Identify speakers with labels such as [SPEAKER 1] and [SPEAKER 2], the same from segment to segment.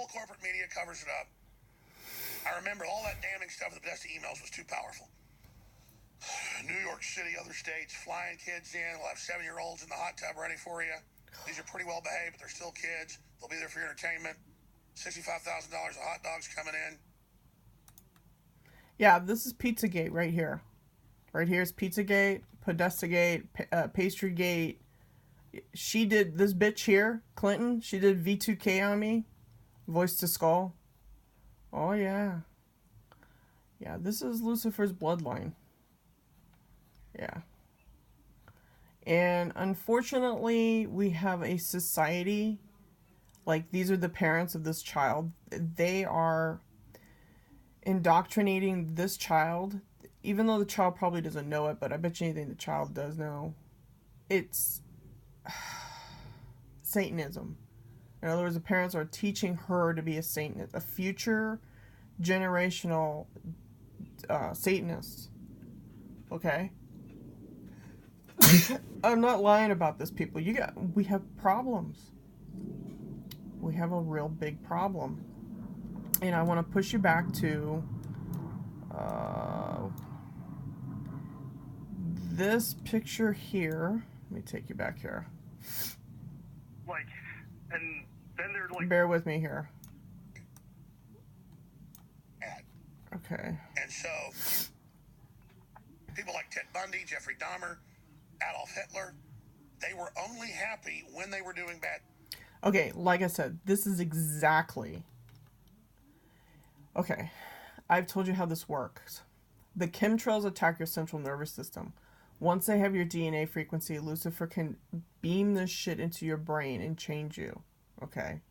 [SPEAKER 1] whole corporate media covers it up. I remember all that damning stuff in the Podesta emails was too powerful. New York City, other states, flying kids in. We'll have 7-year-olds in the hot tub ready for you. These are pretty well behaved, but they're still kids. They'll be there for your entertainment. $65,000 of hot dogs coming in.
[SPEAKER 2] Yeah, this is Pizzagate right here. Right here is Pizzagate, Podestagate, Pastrygate. She did, this bitch here, Clinton, she did V2K on me. Voice to skull. Oh, yeah. Yeah, this is Lucifer's bloodline. Yeah. And unfortunately, we have a society, like these are the parents of this child. They are indoctrinating this child, even though the child probably doesn't know it, but I bet you anything the child does know. It's Satanism. In other words, the parents are teaching her to be a Satanist, a future generational Satanist. Okay? I'm not lying about this, people. We have problems. We have a real big problem. And I want to push you back to this picture here. Let me take you back here.
[SPEAKER 3] Like, and then they're like...
[SPEAKER 2] Bear with me here. Okay.
[SPEAKER 1] And so, people like Ted Bundy, Jeffrey Dahmer, Adolf Hitler, they were only happy when they were doing bad.
[SPEAKER 2] Okay, like I said, this is exactly... Okay, I've told you how this works. The chemtrails attack your central nervous system. Once they have your DNA frequency, Lucifer can beam this shit into your brain and change you. Okay?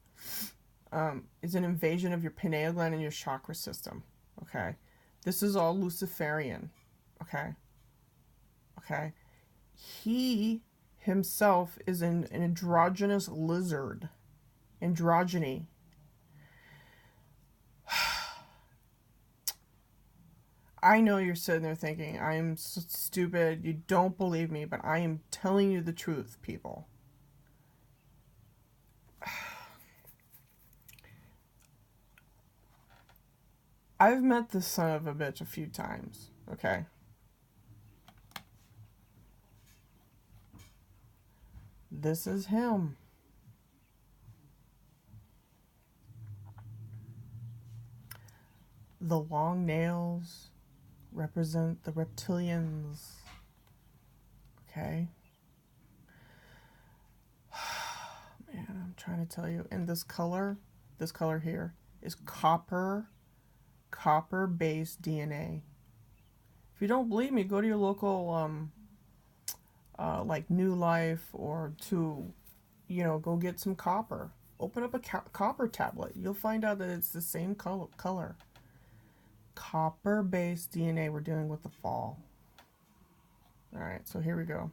[SPEAKER 2] It's an invasion of your pineal gland and your chakra system. Okay? This is all Luciferian. Okay? Okay? He himself is an androgynous lizard. Androgyny. I know you're sitting there thinking, I am so stupid, you don't believe me, but I am telling you the truth, people. I've met this son of a bitch a few times, okay? This is him. The long nails represent the reptilians. Okay? Man, I'm trying to tell you. And this color here is copper-based DNA. If you don't believe me, go to your local, like New Life or to, go get some copper. Open up a copper tablet. You'll find out that it's the same color. Copper-based DNA. We're dealing with the fall. Alright, so here we go.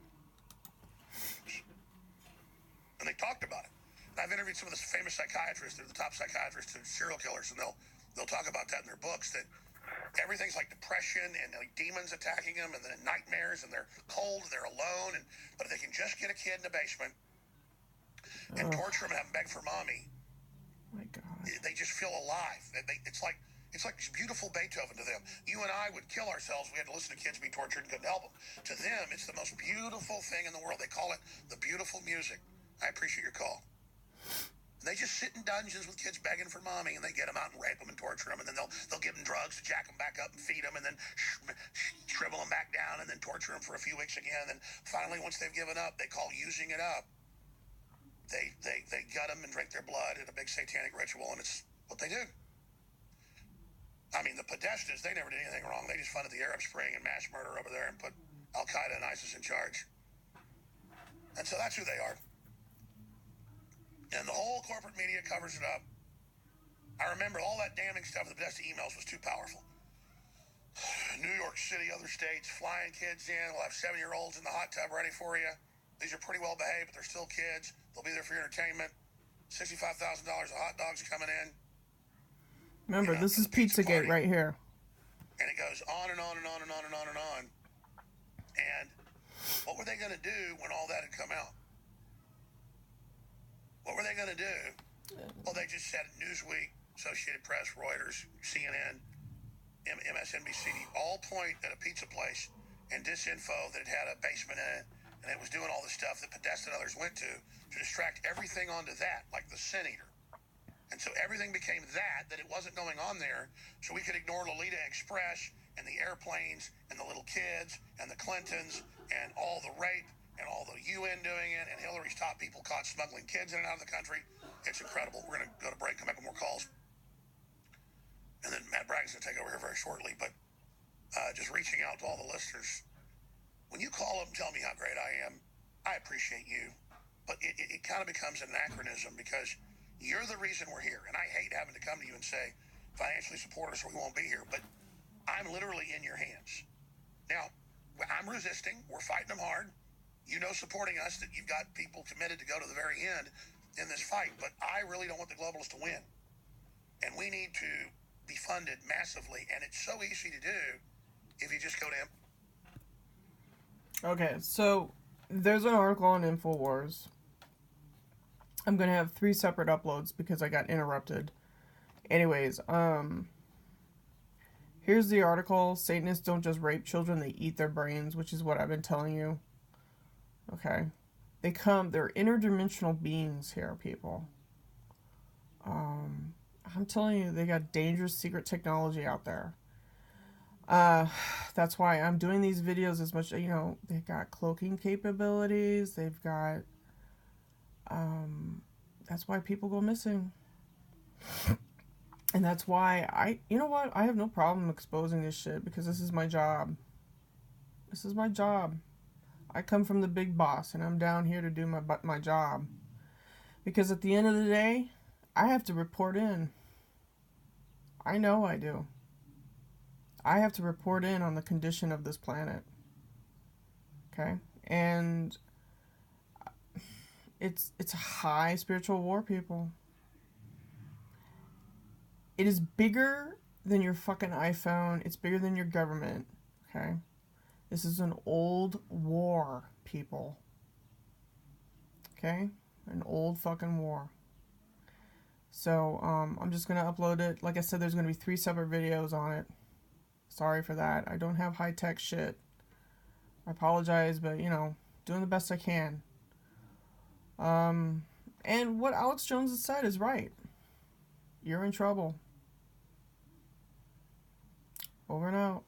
[SPEAKER 1] And they talked about it. And I've interviewed some of the famous psychiatrists. They're the top psychiatrists and serial killers, and they'll talk about that in their books, that everything's like depression and like demons attacking them, and then nightmares, and they're cold, and they're alone, but if they can just get a kid in the basement and torture him and have him beg for mommy,
[SPEAKER 2] my God,
[SPEAKER 1] they just feel alive. It's like beautiful Beethoven to them. You and I would kill ourselves. We had to listen to kids being tortured and couldn't help them. To them, it's the most beautiful thing in the world. They call it the beautiful music. I appreciate your call. And they just sit in dungeons with kids begging for mommy, and they get them out and rape them and torture them, and then they'll give them drugs to jack them back up and feed them, and then shrivel them back down, and then torture them for a few weeks again. And then finally, once they've given up, they call using it up. They gut them and drink their blood in a big satanic ritual, and it's what they do. I mean, the Podestas, they never did anything wrong. They just funded the Arab Spring and mass murder over there and put Al-Qaeda and ISIS in charge. And so that's who they are. And the whole corporate media covers it up. I remember all that damning stuff in the Podesta emails was too powerful. New York City, other states, flying kids in. We'll have 7-year-olds in the hot tub ready for you. These are pretty well behaved, but they're still kids. They'll be there for your entertainment. $65,000 of hot dogs coming in.
[SPEAKER 2] Remember, this is Pizzagate right here.
[SPEAKER 1] And it goes on and on and on and on and on and on. And what were they going to do when all that had come out? What were they going to do Well, they just said Newsweek, Associated Press, Reuters, CNN, MSNBC all point at a pizza place and disinfo that it had a basement in it, and it was doing all the stuff that Podesta and others went to distract everything onto that, like the Sin Eater. And so everything became that it wasn't going on there, so we could ignore Lolita Express and the airplanes and the little kids and the Clintons and all the rape and all the UN doing it and Hillary's top people caught smuggling kids in and out of the country. It's incredible. We're going to go to break, come back with more calls. And then Matt Bragg's going to take over here very shortly, but just reaching out to all the listeners. When you call up and tell me how great I am, I appreciate you, but it kind of becomes an anachronism because you're the reason we're here, and I hate having to come to you and say, financially support us or we won't be here, but I'm literally in your hands. Now, I'm resisting. We're fighting them hard. You know, supporting us, that you've got people committed to go to the very end in this fight, but I really don't want the globalists to win. And we need to be funded massively, and it's so easy to do if you just go to him.
[SPEAKER 2] Okay, so there's an article on Infowars. I'm going to have 3 separate uploads because I got interrupted. Anyways, here's the article. Satanists don't just rape children, they eat their brains, which is what I've been telling you. Okay. They're interdimensional beings here, people. I'm telling you, they got dangerous secret technology out there. That's why I'm doing these videos as much, you know, they've got cloaking capabilities, they've got, that's why people go missing. And that's why you know what, I have no problem exposing this shit because this is my job. This is my job. I come from the big boss and I'm down here to do my job. Because at the end of the day, I have to report in. I know I do. I have to report in on the condition of this planet. Okay? And it's a high spiritual war, people. It is bigger than your fucking iPhone. It's bigger than your government. Okay? This is an old war, people. Okay? An old fucking war. So, I'm just going to upload it. Like I said, there's going to be 3 separate videos on it. Sorry for that. I don't have high-tech shit. I apologize, but, you know, doing the best I can. And what Alex Jones has said is right. You're in trouble. Over and out.